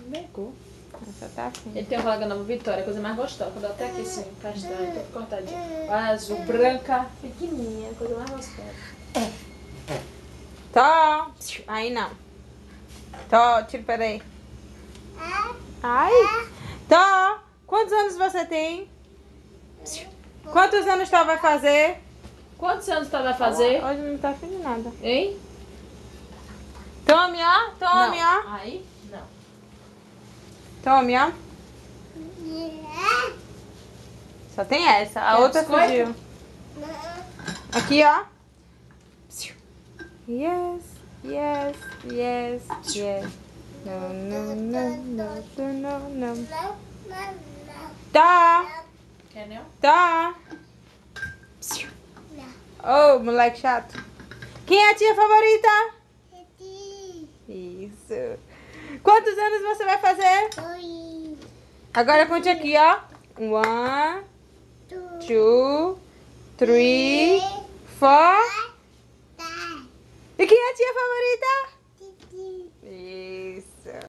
negou. Essa tá assim. Ele tem uma colega nova, Vitória, a coisa mais gostosa. Quando eu até aqui assim, castanha, tudo cortadinho. Azul, branca, pequenininha, a coisa mais gostosa. Tó. Aí não. Tó, tira, peraí. Ai. Tó. Quantos anos você tem? Quantos anos Tó vai fazer? Quantos anos tu vai fazer? Hoje não tá afim de nada. Hein? Tome, ó. Tome, Não. ó. Aí, não. Tome, ó. Só tem essa. A Quer outra biscoito? fugiu. Aqui, ó. Yes, yes, yes, yes. No, no, no, no, no, no, no. Tá, Quer não? tá. Oh, moleque chato. Quem é a tia favorita? Isso. Quantos anos você vai fazer? Agora conte aqui, ó. 1, 2, 3, 4. E quem é a tia favorita? Isso.